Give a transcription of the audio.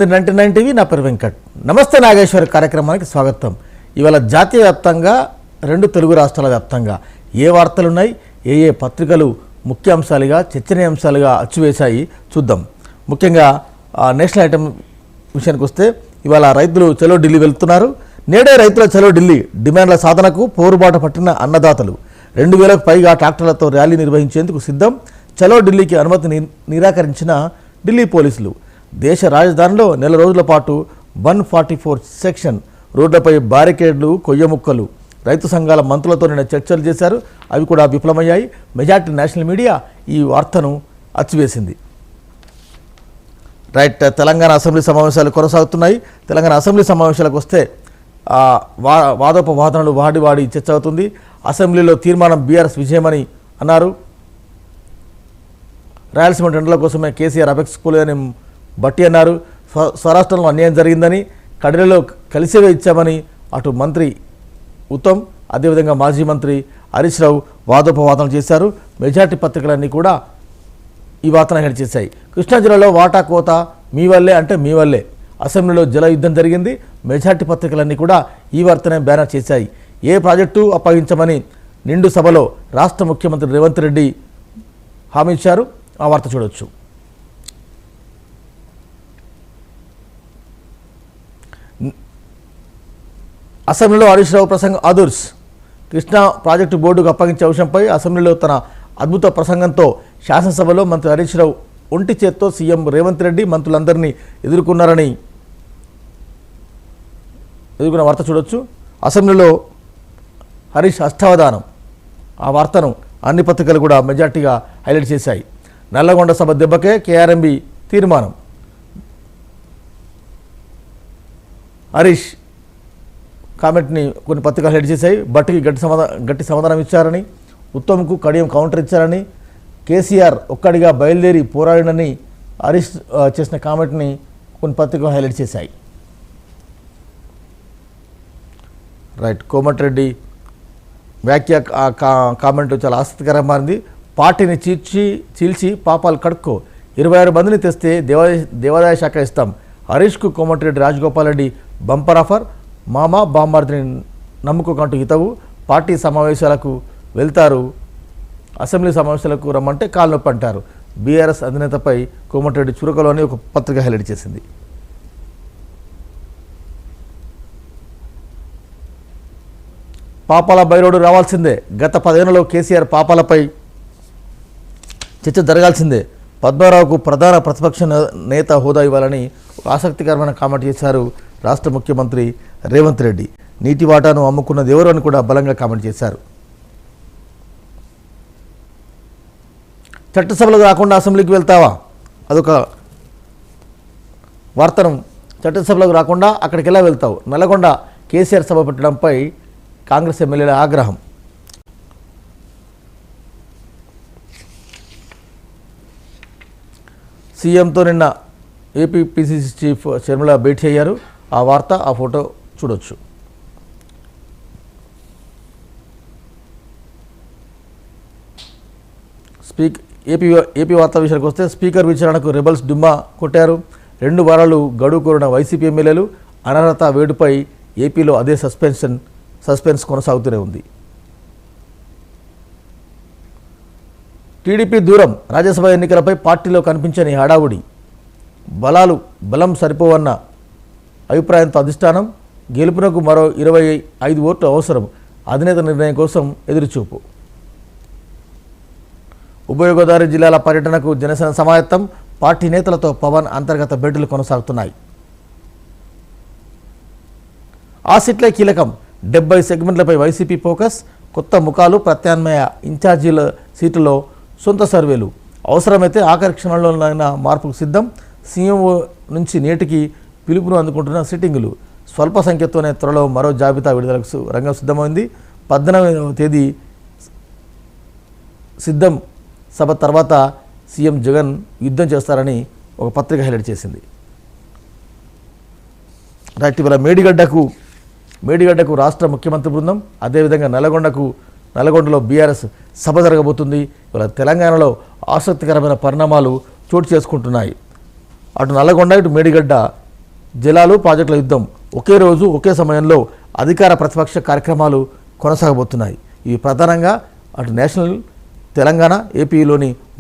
99 TV నా పేరు వెంకట్. నమస్తే నాగేశ్వర్ కార్యక్రమానికి స్వాగతం. ఇవాళ జాతీయ వ్యాప్తంగా రెండు తెలుగు రాష్ట్రాల వ్యాప్తంగా ఏ వార్తలున్నాయి, ఏ పత్రికలు ముఖ్యాంశాలుగా చర్చనీయాంశాలుగా అచ్చువేశాయి చూద్దాం. ముఖ్యంగా నేషనల్ ఐటమ్ విషయానికి వస్తే ఇవాళ రైతులు చలో ఢిల్లీ వెళ్తున్నారు. నేడే రైతుల చలో ఢిల్లీ డిమాండ్ల సాధనకు పోరుబాట పట్టిన అన్నదాతలు 2000కు పైగా ట్రాక్టర్లతో ర్యాలీ నిర్వహించేందుకు సిద్ధం. చలో ఢిల్లీకి అనుమతి నిరాకరించిన ఢిల్లీ పోలీసులు. దేశ రాజధానిలో నెల రోజుల పాటు 144 సెక్షన్ రోడ్లపై బారికేడ్లు, కొయ్యముక్కలు. రైతు సంఘాల మంత్రులతో నిన్న చర్చలు చేశారు. అవి కూడా విఫలమయ్యాయి. మెజార్టీ నేషనల్ మీడియా ఈ వార్తను అచ్చివేసింది. రైట్, తెలంగాణ అసెంబ్లీ సమావేశాలు కొనసాగుతున్నాయి. తెలంగాణ అసెంబ్లీ సమావేశాలకు వస్తే వాదోపవాదనలు వాడి చర్చ అవుతుంది. అసెంబ్లీలో తీర్మానం బీఆర్ఎస్ విజయమని అన్నారు. రాయలసీమ టెండర్ల కోసమే కేసీఆర్ అపెక్స్ కూలేదని బట్టి అన్నారు. స్వరాష్ట్రంలో అన్యాయం జరిగిందని, కడిలలో కలిసేవే ఇచ్చామని అటు మంత్రి ఉత్తమ్, అదేవిధంగా మాజీ మంత్రి హరీష్ రావు వాదోపవాదనలు చేశారు. మెజార్టీ పత్రికలన్నీ కూడా ఈ వార్తను హెడ్ చేశాయి. కృష్ణా జిల్లాలో వాటా కోత మీ వల్లే అంటే మీ వల్లే. అసెంబ్లీలో జల యుద్ధం జరిగింది. మెజార్టీ పత్రికలన్నీ కూడా ఈ వార్తనే బ్యానర్ చేశాయి. ఏ ప్రాజెక్టు అప్పగించమని నిండు సభలో రాష్ట్ర ముఖ్యమంత్రి రేవంత్ రెడ్డి హామీ ఇచ్చారు. ఆ వార్త చూడొచ్చు. అసెంబ్లీలో హరీష్ రావు ప్రసంగం ఆదుర్స్. కృష్ణా ప్రాజెక్టు బోర్డుకు అప్పగించే అంశంపై అసెంబ్లీలో తన అద్భుత ప్రసంగంతో శాసనసభలో మంత్రి హరీష్ రావు ఒంటి చేత్తో సీఎం రేవంత్ రెడ్డి మంత్రులందరినీ ఎదుర్కొన్న వార్త చూడొచ్చు. అసెంబ్లీలో హరీష్ అష్టావధానం, ఆ వార్తను అన్ని పత్రికలు కూడా మెజార్టీగా హైలైట్ చేశాయి. నల్లగొండ సభ దెబ్బకే కేఆర్ఎంబి తీర్మానం. హరీష్ కామెంట్ని కొన్ని పత్రికలు హైలైట్ చేశాయి. బట్టికి గట్టి సమాధానం ఇచ్చారని, ఉత్తమ్కు కడియం కౌంటర్ ఇచ్చారని, కేసీఆర్ ఒక్కడిగా బయలుదేరి పోరాడినని హరీష్ చేసిన కామెంట్ని కొన్ని పత్రికలు హైలైట్ చేశాయి. రైట్, కోమటిరెడ్డి వ్యాఖ్య కామెంట్ చాలా ఆసక్తికరంగా మారింది. పార్టీని చీల్చి పాపాలు కడుక్కో, 26 మందిని తెస్తే దేవాదాయ శాఖ ఇస్తాం. హరీష్కు కోమటిరెడ్డి రాజగోపాల్ రెడ్డి బంపర్ ఆఫర్. మామ బామ్మార్దిని నమ్ముకోకంటూ హితవు. పార్టీ సమావేశాలకు వెళ్తారు, అసెంబ్లీ సమావేశాలకు రమ్మంటే కాలు నొప్పి అంటారు. బీఆర్ఎస్ అధినేతపై కోమటిరెడ్డి చురకలు అని ఒక పత్రిక హైలైట్ చేసింది. పాపాల బైరోడు రావాల్సిందే. గత 10 ఏళ్లలో కేసీఆర్ పాపాలపై చర్చ జరగాల్సిందే. పద్మారావుకు ప్రధాన ప్రతిపక్ష నేత హోదా ఇవ్వాలని ఒక ఆసక్తికరమైన కామెంట్ చేశారు రాష్ట్ర ముఖ్యమంత్రి రేవంత్ రెడ్డి. నీటి వాటాను అమ్ముకున్నది ఎవరు అని కూడా బలంగా కామెంట్ చేశారు. చట్టసభలకు రాకుండా అసెంబ్లీకి వెళ్తావా, అదొక వార్తను. చట్టసభలకు రాకుండా అక్కడికి ఎలా వెళ్తావు? నల్లగొండ కేసీఆర్ సభ పెట్టడంపై కాంగ్రెస్ ఎమ్మెల్యేల ఆగ్రహం. సీఎంతో నిన్న ఏపీ పిసిసి చీఫ్ షర్మిల భేటీ అయ్యారు. ఆ వార్త, ఆ ఫోటో చూడొచ్చు. ఏపీ వార్త విషయానికి వస్తే స్పీకర్ విచారణకు రెబల్స్ డుమ్మా కొట్టారు. 2 వారాలు గడువు కోరిన వైసీపీ ఎమ్మెల్యేలు. అనర్హత వేటుపై ఏపీలో అదే సస్పెన్స్ కొనసాగుతూనే ఉంది. టీడీపీ దూరం. రాజ్యసభ ఎన్నికలపై పార్టీలో కనిపించని హడావుడి. బలం సరిపోవన్న అభిప్రాయంతో అధిష్టానం. గెలుపునకు మరో 25 ఓట్లు అవసరం. అధినేత నిర్ణయం కోసం ఎదురుచూపు. ఉభయ గోదావరి జిల్లాల పర్యటనకు జనసేన సమాయత్తం. పార్టీ నేతలతో పవన్ అంతర్గత భేటీలు కొనసాగుతున్నాయి. ఆ సీట్లే కీలకం. 70 సెగ్మెంట్లపై వైసీపీ ఫోకస్. కొత్త ముఖాలు, ప్రత్యామ్నాయ ఇన్ఛార్జీల సీట్లలో సొంత సర్వేలు. అవసరమైతే ఆఖరి క్షణంలోనైనా మార్పుకు సిద్ధం. సీఎం నుంచి నేటికి పిలుపును అందుకుంటున్న సిట్టింగులు. స్వల్ప సంఖ్యతోనే త్వరలో మరో జాబితా విడుదలకు రంగం సిద్ధమైంది. 18వ తేదీ సిద్ధం సభ తర్వాత సీఎం జగన్ యుద్ధం చేస్తారని ఒక పత్రిక హైలైట్ చేసింది. రైట్, ఇవాళ మేడిగడ్డకు రాష్ట్ర ముఖ్యమంత్రి బృందం. అదేవిధంగా నల్లగొండలో బీఆర్ఎస్ సభ జరగబోతుంది. ఇవాళ తెలంగాణలో ఆసక్తికరమైన పరిణామాలు చోటు చేసుకుంటున్నాయి. అటు నల్లగొండ, ఇటు మేడిగడ్డ జలాలు ప్రాజెక్టుల యుద్ధం ఒకే రోజు ఒకే సమయంలో అధికార ప్రతిపక్ష కార్యక్రమాలు కొనసాగబోతున్నాయి. ఇవి ప్రధానంగా అటు నేషనల్ తెలంగాణ ఏపీలోని